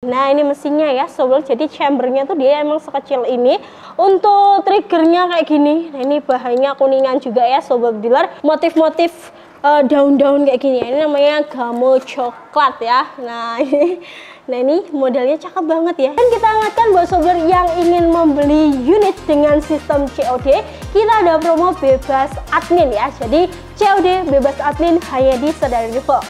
Nah ini mesinnya ya sobat, jadi chambernya tuh dia emang sekecil ini. Untuk triggernya kayak gini. Nah ini bahannya kuningan juga ya sobat dealer, motif-motif daun-daun kayak gini. Ini namanya gamo coklat ya. Nah ini modelnya cakep banget ya. Dan kita ingatkan buat sobat yang ingin membeli unit dengan sistem COD, kita ada promo bebas admin ya. Jadi COD bebas admin hanya di Serdadu Rival.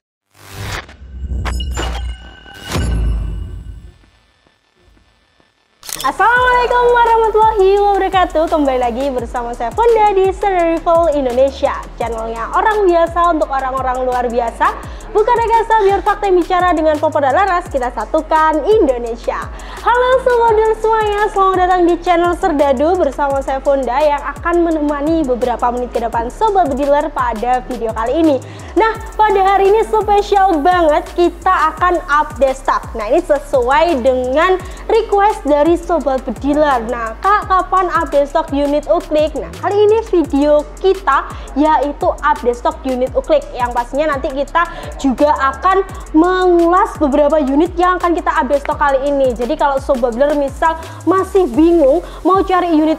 Assalamualaikum warahmatullahi wabarakatuh. Kembali lagi bersama saya Fonda di Serdadu Rival Indonesia, channelnya orang biasa untuk orang-orang luar biasa. Bukan rekayasa, biar fakta yang bicara dengan Popo dan Laras, kita satukan Indonesia. Halo sobat semuanya, selamat datang di channel Serdadu bersama saya Fonda yang akan menemani beberapa menit ke depan sobat bediler pada video kali ini. Nah, pada hari ini spesial banget, kita akan update stok. Nah, ini sesuai dengan request dari sobat bediler. Nah, Kak, kapan update stok unit uklik? Nah, kali ini video kita yaitu update stok unit uklik, yang pastinya nanti kita juga akan mengulas beberapa unit yang akan kita update stok kali ini. Jadi kalau sobat bediler misal masih bingung mau cari unit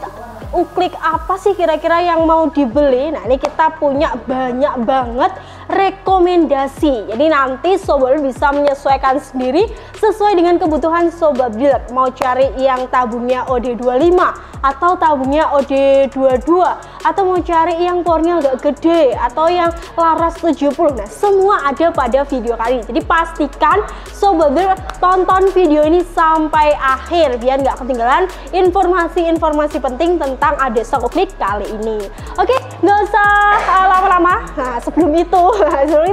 uklik apa sih kira-kira yang mau dibeli, nah ini kita punya banyak banget rekomendasi. Jadi nanti sobat bisa menyesuaikan sendiri sesuai dengan kebutuhan sobat dealer. Mau cari yang tabungnya OD25 atau tabungnya OD22, atau mau cari yang powernya agak gede atau yang laras 70. Nah semua ada pada video kali ini. Jadi pastikan sobat dealer tonton video ini sampai akhir biar nggak ketinggalan informasi-informasi penting tentang update stok uklik kali ini. Oke, nggak usah lama-lama. Nah sebelum itu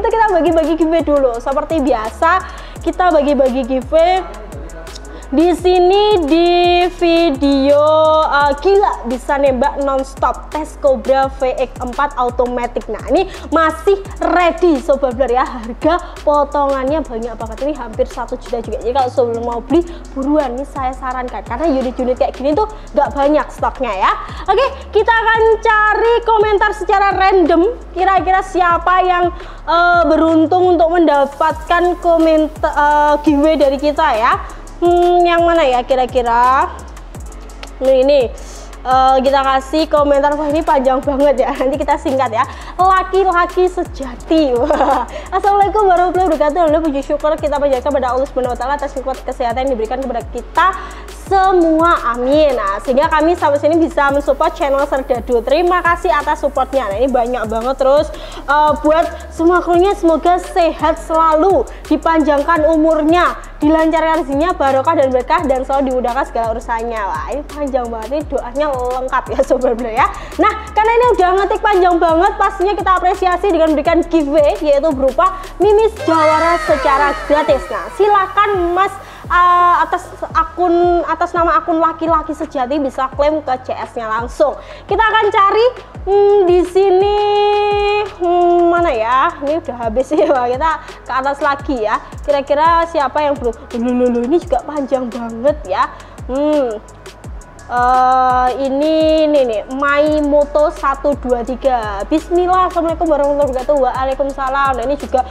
kita bagi-bagi giveaway dulu. Seperti biasa kita bagi-bagi giveaway di sini di video gila bisa nembak nonstop tes Cobra VX4 automatic. Nah ini masih ready sobat bediler ya, harga potongannya banyak banget, ini hampir 1 juta juga. Jadi kalau sobat mau beli buruan nih saya sarankan, karena unit-unit kayak gini tuh nggak banyak stoknya ya. Oke, kita akan cari komentar secara random, kira-kira siapa yang beruntung untuk mendapatkan komentar giveaway dari kita ya. Yang mana ya kira-kira? Ini kita kasih komentar. Wah ini panjang banget ya, nanti kita singkat ya. Laki-laki sejati. Wah. Assalamualaikum warahmatullahi wabarakatuh. Alhamdulillah, puji syukur kita panjatkan kepada Allah Subhanahu wa taala atas nikmat kesehatan yang diberikan kepada kita semua, amin. Nah sehingga kami sampai sini bisa mensupport channel Serdadu. Terima kasih atas supportnya. Nah ini banyak banget. Terus buat semua krunya semoga sehat selalu, dipanjangkan umurnya, dilancarkan rezekinya, barokah dan berkah, dan selalu dimudahkan segala urusannya. Wah ini panjang banget, ini doanya lengkap ya sobat bediler ya. Nah karena ini udah ngetik panjang banget, pastinya kita apresiasi dengan memberikan giveaway yaitu berupa mimis jawara secara gratis. Nah silakan mas atas nama akun laki-laki sejati bisa klaim ke CS-nya langsung. Kita akan cari di sini mana ya? Ini udah habis ya, kita ke atas lagi ya. Kira-kira siapa yang belum? Ini juga panjang banget ya. Ini nih Maimoto 123. Bismillah, assalamualaikum warahmatullahi wabarakatuh. Waalaikumsalam. Nah ini juga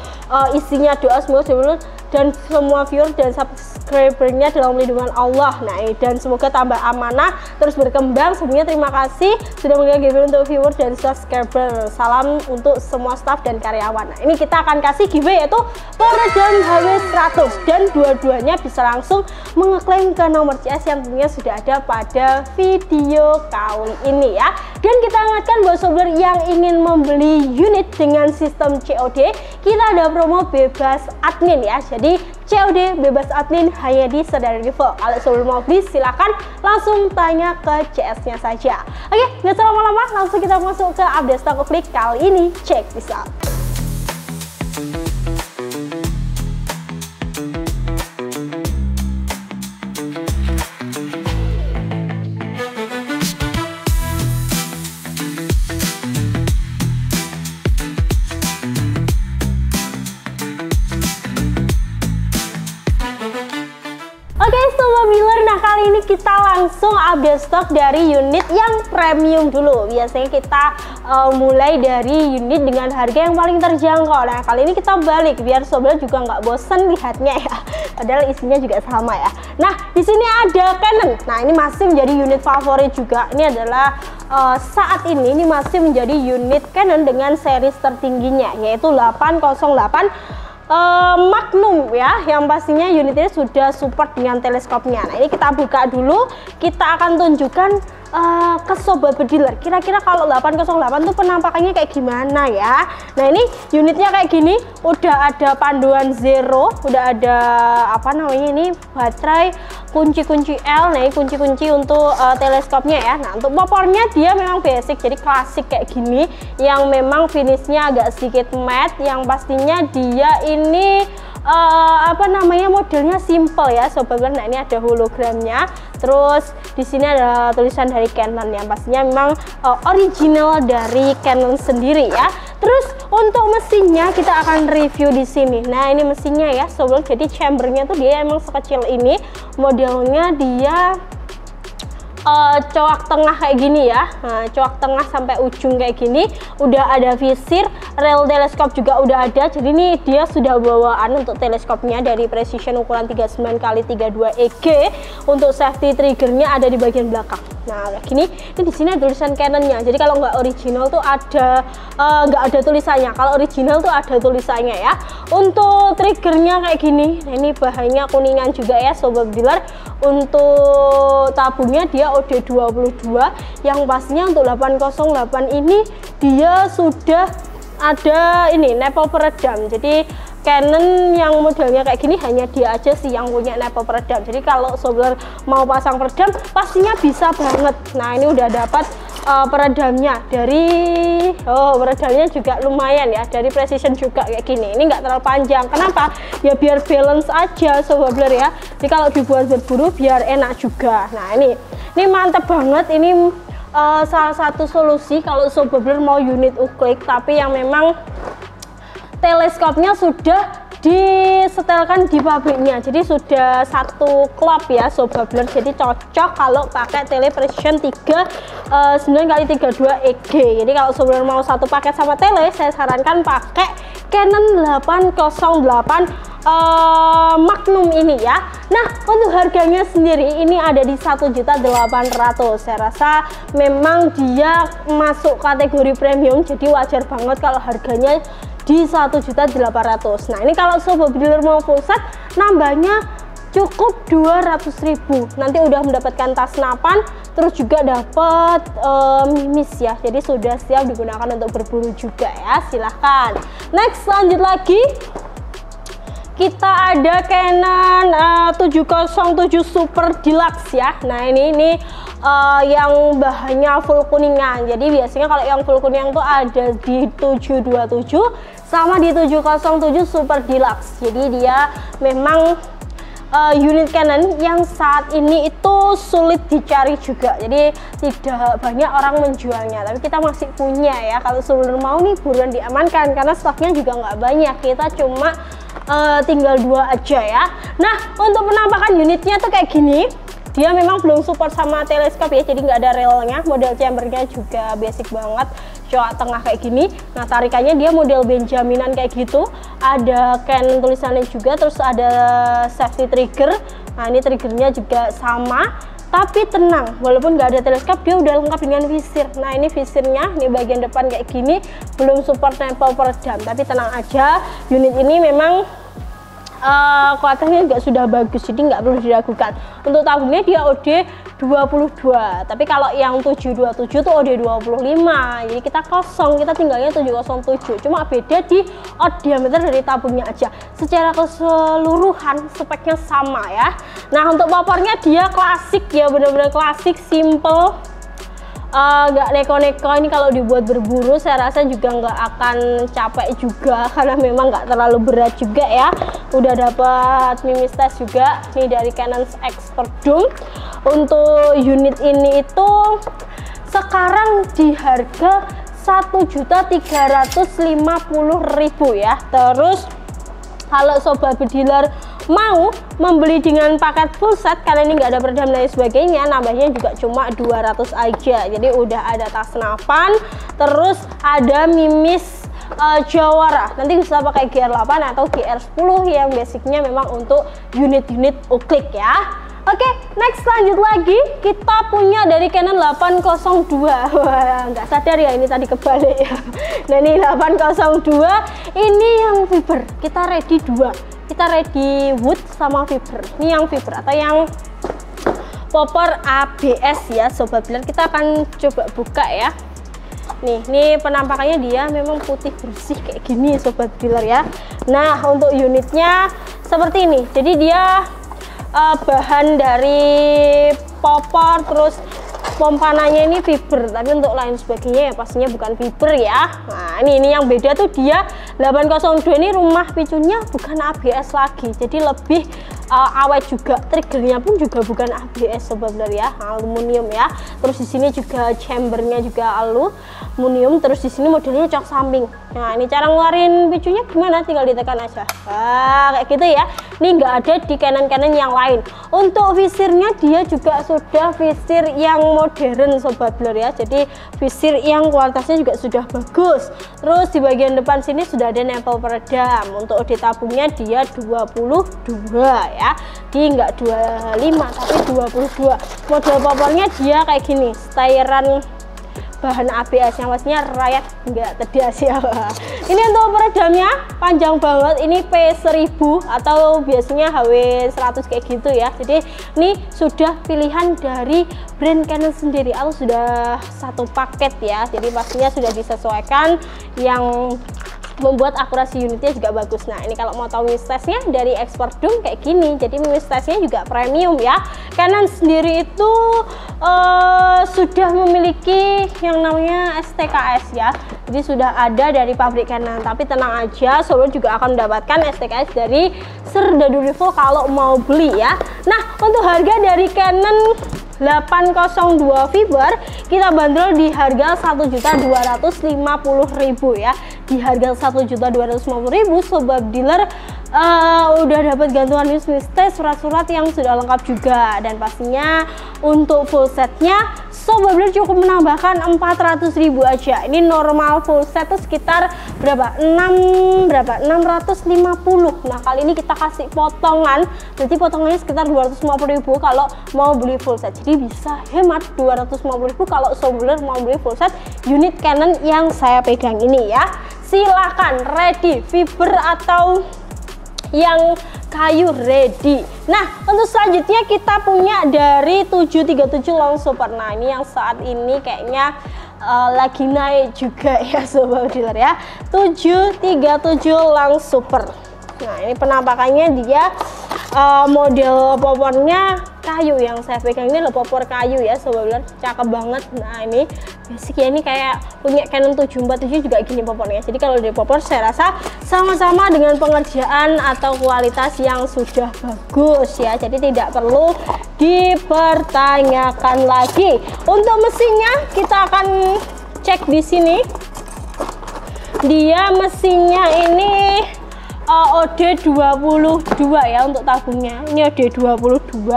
isinya doa semoga dan semua viewer dan subscribernya dalam lindungan Allah. Nah dan semoga tambah amanah terus berkembang. Sebelumnya terima kasih sudah memberikan giveaway untuk viewer dan subscriber. Salam untuk semua staff dan karyawan. Nah ini kita akan kasih giveaway yaitu peredam HW100, dan dua-duanya bisa langsung mengeklaim ke nomor CS yang tentunya sudah ada pada video kali ini ya. Dan kita ingatkan buat sobat yang ingin membeli unit dengan sistem COD, kita ada promo bebas admin ya. Jadi COD bebas admin hanya di Serdadu Rival. Kalau sobat mau beli silahkan langsung tanya ke CS-nya saja. Oke, nggak usah lama-lama, langsung kita masuk ke update stok uklik kali ini. Check this out. Nah kali ini kita langsung update stok dari unit yang premium dulu. Biasanya kita mulai dari unit dengan harga yang paling terjangkau. Nah kali ini kita balik biar sobat juga nggak bosen lihatnya ya. padahal isinya juga sama ya. Nah, di sini ada Canon. Nah, ini masih menjadi unit favorit juga. Ini adalah saat ini masih menjadi unit Canon dengan series tertingginya, yaitu 808 Magnum ya, yang pastinya unit ini sudah support dengan teleskopnya. Nah, ini kita buka dulu, kita akan tunjukkan ke sobat bediler kira-kira kalau 808 tuh penampakannya kayak gimana ya. Nah, ini unitnya kayak gini, udah ada panduan zero, udah ada apa namanya ini baterai, kunci-kunci L. Nah, ini kunci-kunci untuk teleskopnya ya. Nah, untuk popornya dia memang basic, jadi klasik kayak gini, yang memang finishnya agak sedikit matte, yang pastinya dia ini apa namanya modelnya simple ya sobat bediler. Nah, ini ada hologramnya, terus di sini ada tulisan dari Canon yang pastinya memang original dari Canon sendiri ya. Terus untuk mesinnya kita akan review di sini. Nah, ini mesinnya ya sobat, jadi chambernya tuh dia emang sekecil ini, modelnya dia coak tengah kayak gini ya. Nah, coak tengah sampai ujung kayak gini, udah ada visir, rel teleskop juga udah ada. Jadi ini dia sudah bawaan untuk teleskopnya dari precision ukuran 39x32 EG. Untuk safety triggernya ada di bagian belakang. Nah, kayak gini. Ini di sini ada tulisan Canonnya. Jadi kalau nggak original tuh ada nggak ada tulisannya. Kalau original tuh ada tulisannya ya. Untuk triggernya kayak gini. Nah, ini bahannya kuningan juga ya sobat bediler. Untuk tabungnya dia OD22, yang pastinya untuk 808 ini dia sudah ada ini nipple peredam. Jadi Canon yang modelnya kayak gini hanya dia aja sih yang punya nipple peredam. Jadi kalau sobat mau pasang peredam pastinya bisa banget. Nah, ini udah dapat peredamnya dari peredamnya juga lumayan ya, dari Precision juga kayak gini. Ini nggak terlalu panjang. Kenapa? Ya biar balance aja sobat bediler ya. Jadi kalau dibuat berburu biar enak juga. Nah, ini mantep banget. Ini salah satu solusi kalau sobat bediler mau unit uklik tapi yang memang teleskopnya sudah disetelkan di pabriknya, jadi sudah satu klop ya sobat bediler. Jadi cocok kalau pakai tele Precision 9x32 EG. Jadi kalau sobat bediler mau satu paket sama tele, saya sarankan pakai Canon 808 Magnum ini ya. Nah, untuk harganya sendiri ini ada di 1.800.000. Saya rasa memang dia masuk kategori premium, jadi wajar banget kalau harganya di 1.800.000. Nah, ini kalau sobat bediler mau full set nambahnya cukup 200.000. Nanti udah mendapatkan tas senapan, terus juga dapat mimis ya. Jadi sudah siap digunakan untuk berburu juga ya. Silahkan. Next, lanjut lagi. Kita ada Canon 707 Super Deluxe ya. Nah, ini yang bahannya full kuningan. Jadi biasanya kalau yang full kuningan tuh ada di 727 sama di 707 Super Deluxe. Jadi dia memang unit Canon yang saat ini itu sulit dicari juga, jadi tidak banyak orang menjualnya, tapi kita masih punya ya. Kalau sebelum mau nih buruan diamankan karena stoknya juga nggak banyak, kita cuma tinggal 2 aja ya. Nah, untuk penampakan unitnya tuh kayak gini. Dia memang belum support sama teleskop ya, jadi nggak ada relnya. Model chambernya juga basic banget, coak tengah kayak gini. Nah, tarikannya dia model Benjaminan kayak gitu. Ada Canon tulisannya juga, terus ada safety trigger. Nah, ini triggernya juga sama. Tapi tenang, walaupun nggak ada teleskop, dia udah lengkap dengan visir. Nah, ini visirnya, ini bagian depan kayak gini, belum support nipple peredam. Tapi tenang aja, unit ini memang kualitasnya juga sudah bagus, jadi nggak perlu diragukan. Untuk tabungnya dia OD22, tapi kalau yang 727 tuh OD25. Jadi kita kosong, kita tinggalnya 707. Cuma beda di diameter dari tabungnya aja. Secara keseluruhan speknya sama ya. Nah, untuk popornya dia klasik ya, bener-bener klasik, simple. Nggak neko-neko. Ini kalau dibuat berburu saya rasa juga nggak akan capek juga karena memang nggak terlalu berat juga ya. Udah dapat mimis tes juga nih dari Canon Expert Zoom. Untuk unit ini itu sekarang di harga 1.350.000 ya. Terus kalau sobat bediler mau membeli dengan paket full set, karena ini nggak ada peredam dan sebagainya, nambahnya juga cuma 200 aja. Jadi udah ada tas senapan, terus ada mimis Jawara. Nanti bisa pakai GR8 atau GR10 yang basicnya memang untuk unit-unit uklik ya. Oke, next lanjut lagi, kita punya dari Canon 802. Wah, nggak sadar ya ini tadi kebalik ya. Nah ini 802, ini yang fiber, kita ready 2. Kita ready wood sama fiber. Ini yang fiber atau yang popor ABS ya Sobat Dealer. Kita akan coba buka ya. Nih, ini penampakannya dia memang putih bersih kayak gini Sobat Dealer ya. Nah, untuk unitnya seperti ini. Jadi dia bahan dari popor, terus pompananya ini fiber, tapi untuk lain sebagainya ya pastinya bukan fiber ya. Nah ini yang beda tuh dia 802 ini rumah picunya bukan ABS lagi, jadi lebih awet juga. Triggernya pun juga bukan ABS Sobat Dealer ya, aluminium ya. Terus di sini juga chambernya juga aluminium. Terus di sini modelnya cok samping. Nah ini cara ngeluarin picunya gimana? Tinggal ditekan aja. Kayak gitu ya. Ini nggak ada di Canon yang lain. Untuk visirnya dia juga sudah visir yang modern Sobat Dealer ya. Jadi visir yang kualitasnya juga sudah bagus. Terus di bagian depan sini sudah ada nempel peredam. Untuk OD tabungnya dia 22 ya. Di nggak 25 tapi 22. Model popornya dia kayak gini, stairan bahan ABS yang pastinya rakyat nggak terdas ya. Ini untuk peredamnya panjang banget, ini P1000 atau biasanya HW100 kayak gitu ya. Jadi ini sudah pilihan dari brand Canon sendiri atau sudah satu paket ya. Jadi pastinya sudah disesuaikan yang membuat akurasi unitnya juga bagus. Nah ini kalau mau tahu mix testnya dari Expert Doom kayak gini, jadi mix testnya juga premium ya. Canon sendiri itu sudah memiliki yang namanya STKS ya, jadi sudah ada dari pabrik Canon. Tapi tenang aja, Sobat juga akan mendapatkan STKS dari Serdadu Rival kalau mau beli ya. Nah untuk harga dari Canon 802 fiber kita bandrol di harga 1.250.000 ya. Di harga 1.250.000 Sobat Dealer udah dapat gantungan mix test, surat-surat yang sudah lengkap juga, dan pastinya untuk full setnya Sobat Dealer cukup menambahkan 400.000 aja. Ini normal full set tuh sekitar berapa? 650. Nah kali ini kita kasih potongan, nanti potongannya sekitar 250.000 kalau mau beli full set. Jadi bisa hemat 250.000 kalau Sobat Dealer mau beli full set unit Canon yang saya pegang ini ya. Silahkan ready fiber atau yang kayu ready. Nah untuk selanjutnya kita punya dari 737 Long Super. Nah ini yang saat ini kayaknya lagi naik juga ya Sobat Dealer ya, 737 Long Super. Nah ini penampakannya dia model popornya kayu, yang saya pegang ini adalah popor kayu ya Sobat Dealer, cakep banget. Nah ini basic ya, ini kayak punya Canon 747 juga gini popornya. Jadi kalau dari popor saya rasa sama-sama dengan pengerjaan atau kualitas yang sudah bagus ya, jadi tidak perlu dipertanyakan lagi. Untuk mesinnya kita akan cek di sini. Dia mesinnya ini OD22 ya untuk tabungnya. Ini OD22.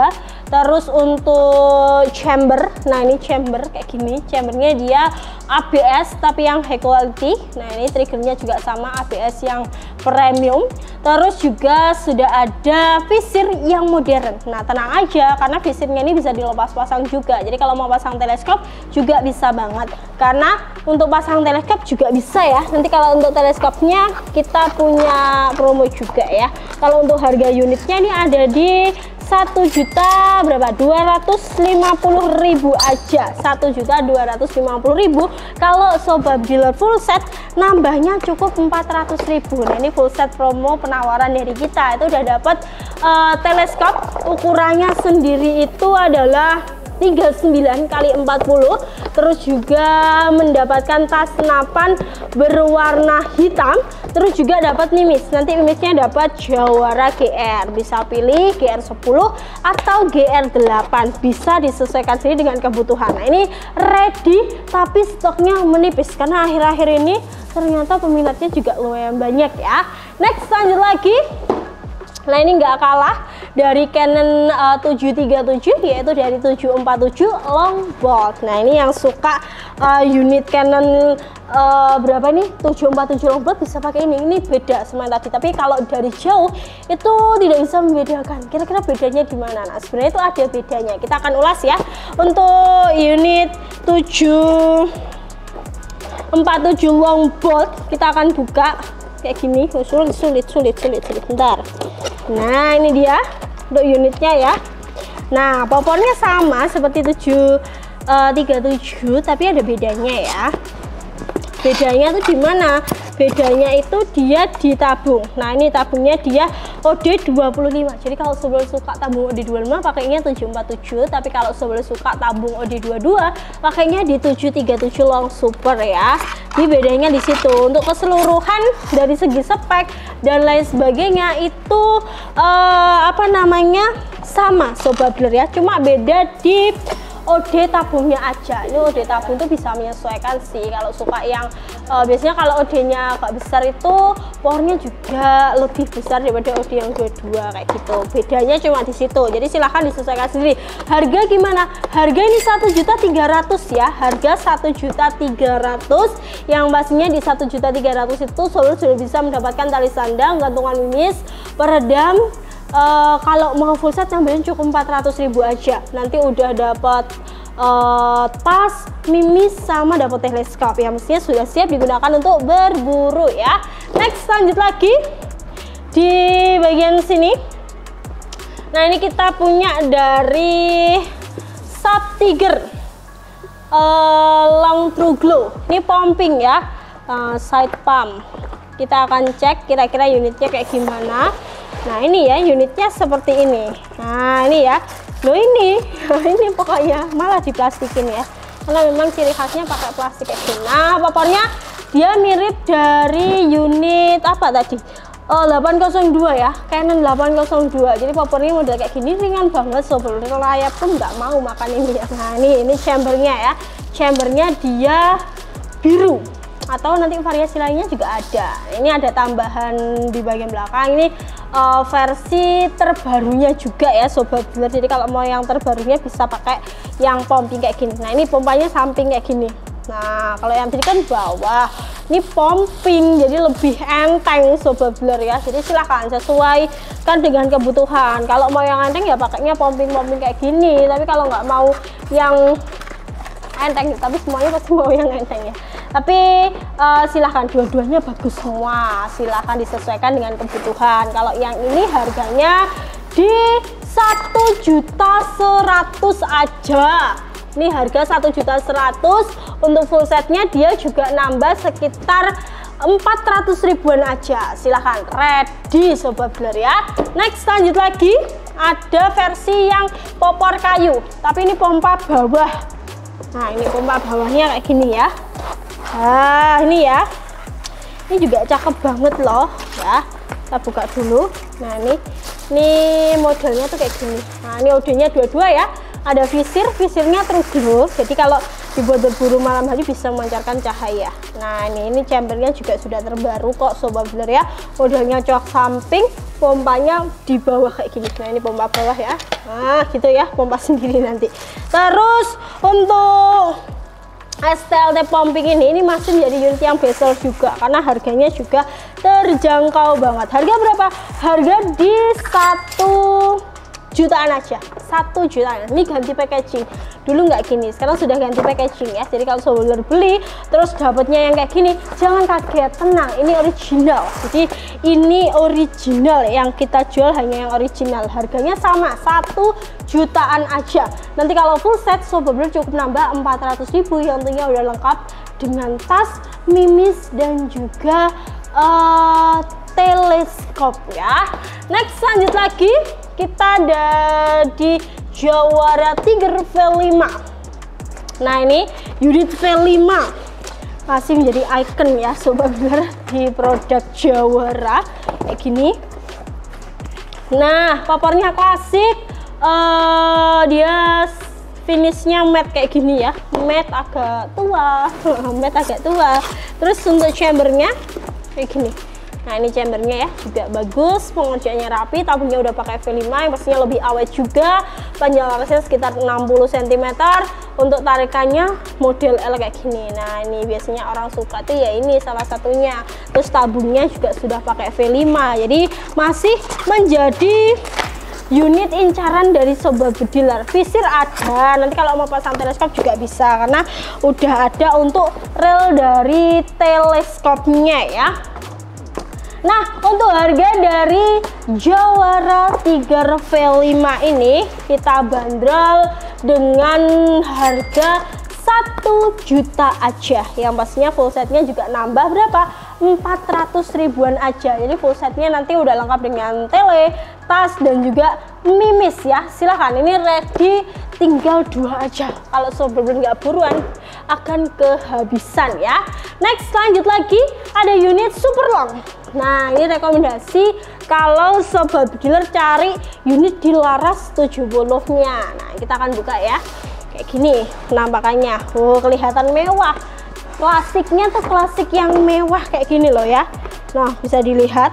Terus untuk chamber, nah ini chamber kayak gini, chambernya dia ABS tapi yang high quality. Nah ini triggernya juga sama ABS yang premium. Terus juga sudah ada visir yang modern. Nah tenang aja karena visirnya ini bisa dilepas pasang juga. Jadi kalau mau pasang teleskop juga bisa banget. Karena untuk pasang teleskop juga bisa ya. Nanti kalau untuk teleskopnya kita punya promo juga ya. Kalau untuk harga unitnya ini ada di 1.250.000 aja, 1.250.000. Kalau Sobat Dealer full set nambahnya cukup 400.000. Nah ini full set promo penawaran dari kita itu udah dapat teleskop, ukurannya sendiri itu adalah 39 x 40, terus juga mendapatkan tas senapan berwarna hitam, terus juga dapat mimis. Nanti mimisnya dapat Jawara GR, bisa pilih GR10 atau GR8, bisa disesuaikan sendiri dengan kebutuhan. Nah ini ready tapi stoknya menipis karena akhir-akhir ini ternyata peminatnya juga lumayan banyak ya. Next lanjut lagi, Nah ini nggak kalah dari Canon 737, yaitu dari 747 long bolt. Nah ini yang suka unit Canon berapa nih, 747 long bolt bisa pakai ini beda sama yang tadi. Tapi kalau dari jauh itu tidak bisa membedakan kira-kira bedanya gimana. Nah sebenarnya itu ada bedanya, kita akan ulas ya. Untuk unit 747 long bolt kita akan buka kayak gini. Sulit bentar. Nah ini dia untuk unitnya ya. Nah popornya sama seperti 737 tapi ada bedanya ya. Bedanya tuh gimana? Bedanya itu dia ditabung. Nah ini tabungnya dia OD 25. Jadi kalau sebelum suka tabung OD 25 pakainya 747, tapi kalau sebelum suka tabung OD 22 pakainya di 737 long super ya. Ini bedanya di situ. Untuk keseluruhan dari segi spek dan lain sebagainya itu apa namanya sama Sobat Blur ya. Cuma beda di OD tabungnya aja. Ini OD tabung itu bisa menyesuaikan sih. Kalau suka yang biasanya kalau OD-nya agak besar itu pornya juga lebih besar daripada OD yang 22 kayak gitu. Bedanya cuma di situ. Jadi silahkan disesuaikan sendiri. Harga gimana? Harga ini 1.300.000 ya. Harga 1.300.000 yang pastinya di 1.300.000 itu Sobat sudah bisa mendapatkan tali sandang, gantungan mimis, peredam. Kalau mau full set nambahin cukup 400.000 aja. Nanti udah dapat tas, mimis, sama dapat teleskop yang mestinya sudah siap digunakan untuk berburu ya. Next, lanjut lagi di bagian sini. Nah ini kita punya dari Sub Tiger Long True Glow. Ini pumping ya, side pump. Kita akan cek kira-kira unitnya kayak gimana. Nah ini ya unitnya seperti ini. Nah ini ya, loh ini ini pokoknya malah diplastikin ya, karena memang ciri khasnya pakai plastik kayak gini. Nah popornya dia mirip dari unit apa tadi, 802 ya, Canon 802. Jadi popornya model kayak gini, ringan banget, Sobat Blur layar pun nggak mau makan ini ya. Nah ini chambernya ya, chambernya dia biru, atau nanti variasi lainnya juga ada. Ini ada tambahan di bagian belakang. Ini versi terbarunya juga ya Sobat Blur. Jadi kalau mau yang terbarunya bisa pakai yang pumping kayak gini. Nah ini pompanya samping kayak gini. Nah kalau yang tadi kan bawah, ini pumping jadi lebih enteng Sobat Blur ya. Jadi silahkan sesuaikan dengan kebutuhan. Kalau mau yang enteng ya pakainya pumping kayak gini. Tapi kalau nggak mau yang enteng, tapi semuanya pasti mau yang enteng ya. Tapi silahkan, dua-duanya bagus semua, silahkan disesuaikan dengan kebutuhan. Kalau yang ini harganya di 1.100.000 aja. Ini harga 1.100.000. Untuk full setnya dia juga nambah sekitar 400 ribuan aja. Silahkan ready Sobat Blur ya. Next, lanjut lagi ada versi yang popor kayu, tapi ini pompa bawah. Nah ini pompa bawahnya kayak gini ya. Nah ini ya, ini juga cakep banget loh ya. Kita buka dulu. Nah ini modelnya tuh kayak gini. Nah ini OD-nya 22 ya. Ada visirnya True Glow. Jadi kalau dibuat berburu malam hari bisa memancarkan cahaya. Nah ini chambernya juga sudah terbaru kok Sobat Blur ya. Modelnya cok samping, pompanya di bawah kayak gini. Nah ini pompa bawah ya. Nah gitu ya, pompa sendiri nanti. Terus untuk STLT pumping ini masih menjadi unit yang bestseller juga karena harganya juga terjangkau banget. Harga berapa? Harga di 1 jutaan aja, 1 jutaan. Ini ganti packaging, dulu nggak gini, sekarang sudah ganti packaging ya. Jadi kalau Sobat Blur beli terus dapatnya yang kayak gini, jangan kaget, tenang, ini original. Jadi ini original, yang kita jual hanya yang original. Harganya sama, 1 jutaan aja. Nanti kalau full set Sobat Blur cukup nambah 400.000 yang tentunya udah lengkap dengan tas, mimis, dan juga teleskop ya. Next, lanjut lagi kita ada di Jawara Tiger V5. Nah ini unit V5 masih menjadi icon ya Sobat Blur di produk Jawara kayak gini. Nah papornya klasik, dia finishnya matte kayak gini ya, matte agak tua matte agak tua. Terus untuk chambernya kayak gini. Nah ini chambernya ya, juga bagus, pengerjaannya rapi, tabungnya udah pakai V5 yang pastinya lebih awet juga. Panjang larasnya sekitar 60 cm. Untuk tarikannya model L kayak gini. Nah ini biasanya orang suka tuh ya, ini salah satunya. Terus tabungnya juga sudah pakai V5, jadi masih menjadi unit incaran dari sobat bediler. Visir ada, nanti kalau mau pasang teleskop juga bisa, karena udah ada untuk rel dari teleskopnya ya. Nah untuk harga dari Jawara Tiger V5 ini kita bandrol dengan harga 1 juta aja, yang pastinya full setnya juga nambah berapa? 400 ribuan aja. Jadi full setnya nanti udah lengkap dengan tele, tas, dan juga mimis ya. Silahkan, ini ready, tinggal 2 aja. Kalau sobat nggak buruan akan kehabisan ya. Next, lanjut lagi, ada unit super long. Nah ini rekomendasi kalau sobat dealer cari unit di laras 70 nya. Nah kita akan buka ya, kayak gini penampakannya. Kelihatan mewah. Klasiknya tuh klasik yang mewah kayak gini loh ya. Nah bisa dilihat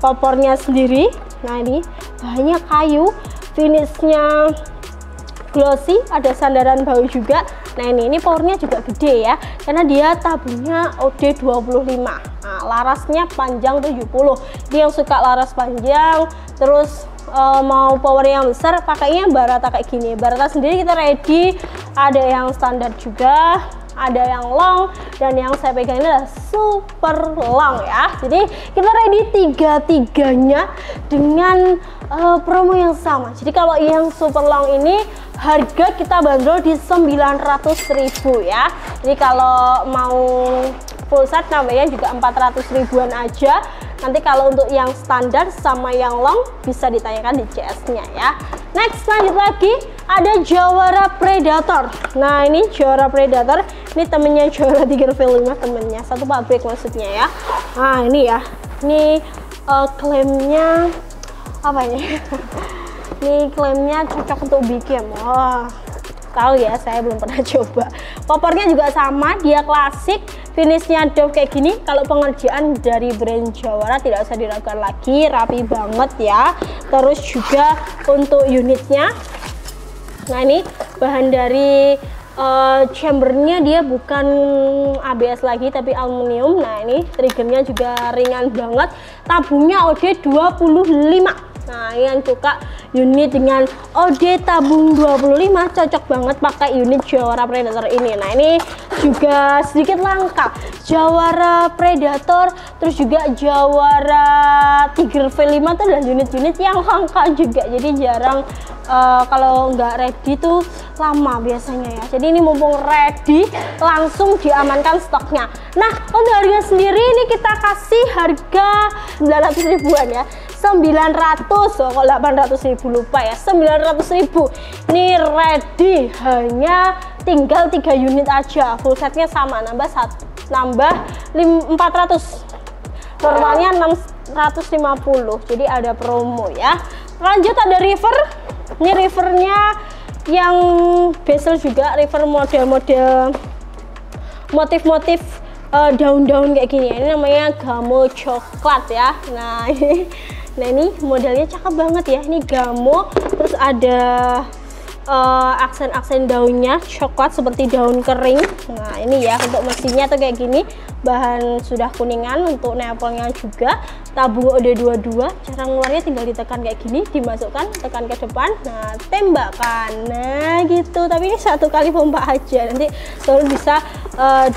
popornya sendiri. Nah ini bahannya kayu, finishnya glossy, ada sandaran bau juga. Nah ini powernya juga gede ya, karena dia tabungnya OD25. Nah larasnya panjang 70. Dia yang suka laras panjang, terus mau power yang besar, pakainya Barata kayak gini. Barata sendiri kita ready, ada yang standar juga, ada yang long, dan yang saya pegang ini adalah super long ya. Jadi kita ready tiga-tiganya dengan promo yang sama. Jadi kalau yang super long ini harga kita bandrol di 900.000 ya. Jadi kalau mau full set nambahnya juga 400 ribuan aja. Nanti kalau untuk yang standar sama yang long bisa ditanyakan di CS-nya ya. Next, lanjut lagi, ada Jawara Predator. Nah ini Jawara Predator, ini temennya Jawara Tiger V5, temennya satu pabrik maksudnya ya. Nah ini ya, ini klaimnya apa ini? Ini klaimnya cocok untuk bikin. Wah, tahu ya, saya belum pernah coba. Popornya juga sama, dia klasik, finishnya doff kayak gini. Kalau pengerjaan dari brand Jawara tidak usah diragukan lagi, rapi banget ya. Terus juga untuk unitnya, nah ini bahan dari chambernya dia bukan ABS lagi tapi aluminium. Nah ini triggernya juga ringan banget, tabungnya OD25. Nah yang suka unit dengan OD tabung 25 cocok banget pakai unit Jawara Predator ini. Nah ini juga sedikit langka, Jawara Predator terus juga Jawara Tiger V5 itu adalah unit-unit yang langka juga, jadi jarang kalau nggak ready tuh lama biasanya ya. Jadi ini mumpung ready langsung diamankan stoknya. Nah untuk harga sendiri ini kita kasih harga 900 ribuan ya, 900, kok 800.000 lupa ya, 900.000. Ini ready, hanya tinggal 3 unit aja. Full setnya sama, nambah 400, normalnya 650, jadi ada promo ya. Lanjut ada river. Ini rivernya yang bezel juga, river model-model motif-motif daun-daun kayak gini. Ini namanya Gamo coklat ya. Nah ini modelnya cakep banget ya. Ini Gamo, terus ada aksen-aksen daunnya coklat seperti daun kering. Nah ini ya untuk mesinnya tuh kayak gini, bahan sudah kuningan. Untuk nepelnya juga tabung OD22, cara ngeluarnya tinggal ditekan kayak gini, dimasukkan, tekan ke depan, nah tembakan, nah gitu. Tapi ini 1 kali pompa aja, nanti baru bisa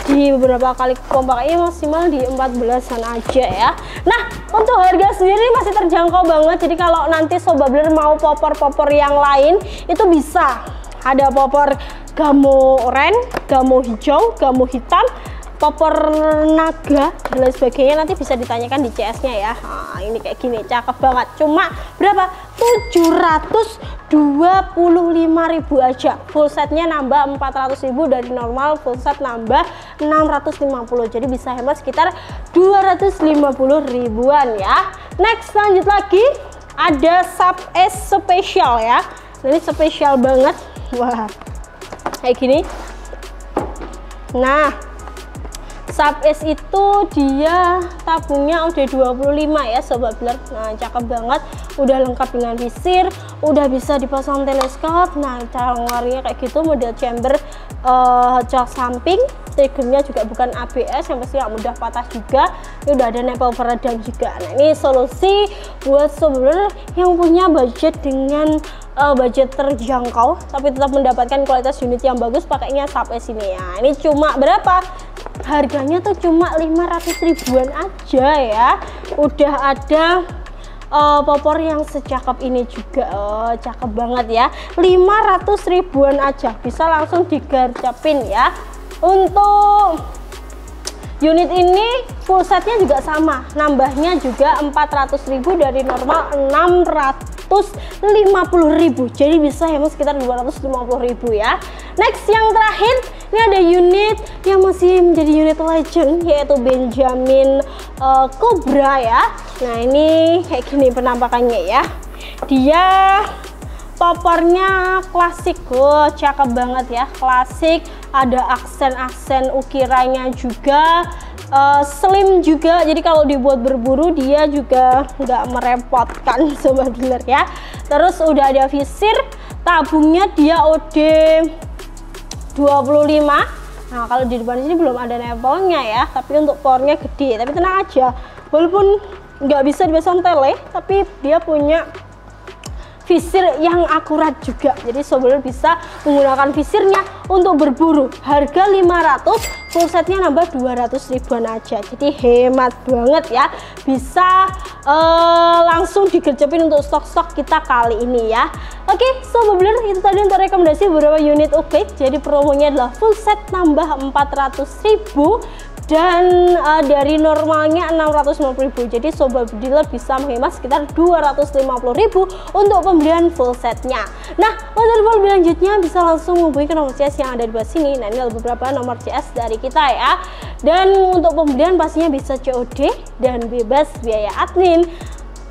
di beberapa kali pompa, kayaknya maksimal di 14an aja ya. Nah untuk harga sendiri masih terjangkau banget, jadi kalau nanti sobat dealer mau popor-popor yang lain itu bisa. Ada popor Gamo oranye, Gamo hijau, Gamo hitam, popor naga dan lain sebagainya, nanti bisa ditanyakan di CS-nya ya. Nah, ini kayak gini, cakep banget. Cuma berapa? 725.000 aja. Full setnya nambah 400.000, dari normal full set nambah 650. Jadi bisa hemat sekitar 250 ribuan ya. Next, lanjut lagi ada Sub S spesial ya. Ini spesial banget. Wah, kayak gini. Nah Sub S itu dia tabungnya udah 25 ya sobat blur. Nah cakep banget, udah lengkap dengan visir, udah bisa dipasang teleskop. Nah cara ngeluarinnya kayak gitu, model chamber jok samping, triggernya juga bukan ABS yang pasti nggak mudah patah juga. Ini udah ada nempel peredam juga. Nah ini solusi buat sobat blur yang punya budget dengan budget terjangkau tapi tetap mendapatkan kualitas unit yang bagus pakainya Sub S ini ya. Ini cuma berapa? Harganya tuh cuma 500 ribuan aja ya. Udah ada popor yang secakep ini juga. Cakep banget ya. 500 ribuan aja bisa langsung digarcepin ya. Untuk unit ini full setnya juga sama, nambahnya juga 400.000 dari normal 650.000, jadi bisa hemat sekitar 250.000 ya. Next yang terakhir, ini ada unit yang masih menjadi unit legend, yaitu Benjamin Cobra ya. Nah ini kayak gini penampakannya ya. Dia popornya klasik, cakep banget ya, klasik. Ada aksen-aksen ukirannya juga, slim juga, jadi kalau dibuat berburu dia juga nggak merepotkan sobat blur ya. Terus udah ada visir, tabungnya dia OD 25. Nah kalau di depan sini belum ada nempelnya ya, tapi untuk powernya gede. Tapi tenang aja, walaupun nggak bisa dipasang tele, tapi dia punya visir yang akurat juga, jadi sobat bisa menggunakan visirnya untuk berburu. Harga 500, full setnya nambah 200 ribuan aja, jadi hemat banget ya. Bisa langsung digercepin untuk stok-stok kita kali ini ya. Oke sobat blur, itu tadi untuk rekomendasi beberapa unit upgrade. Jadi promonya adalah full set nambah 400.000 dan dari normalnya 650.000, jadi sobat dealer bisa menghemat sekitar 250.000 untuk pembelian full setnya. Nah untuk lebih lanjutnya bisa langsung menghubungi ke nomor CS yang ada di bawah sini. Nah ini ada beberapa nomor CS dari kita ya, dan untuk pembelian pastinya bisa COD dan bebas biaya admin.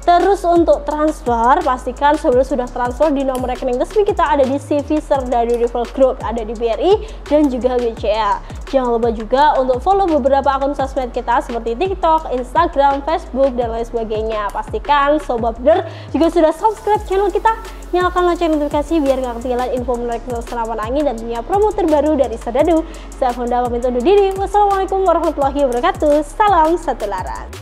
Terus untuk transfer, pastikan sebelum sudah transfer di nomor rekening resmi kita ada di CV Serdadu Rival Group, ada di BRI dan juga BCA. Jangan lupa juga untuk follow beberapa akun sosmed kita seperti TikTok, Instagram, Facebook, dan lain sebagainya. Pastikan sobat blur juga sudah subscribe channel kita, nyalakan lonceng notifikasi biar gak ketinggalan info menarik senapan angin dan punya promo terbaru dari Serdadu. Saya Fonda pamit undur diri. Wassalamualaikum warahmatullahi wabarakatuh. Salam satu laras.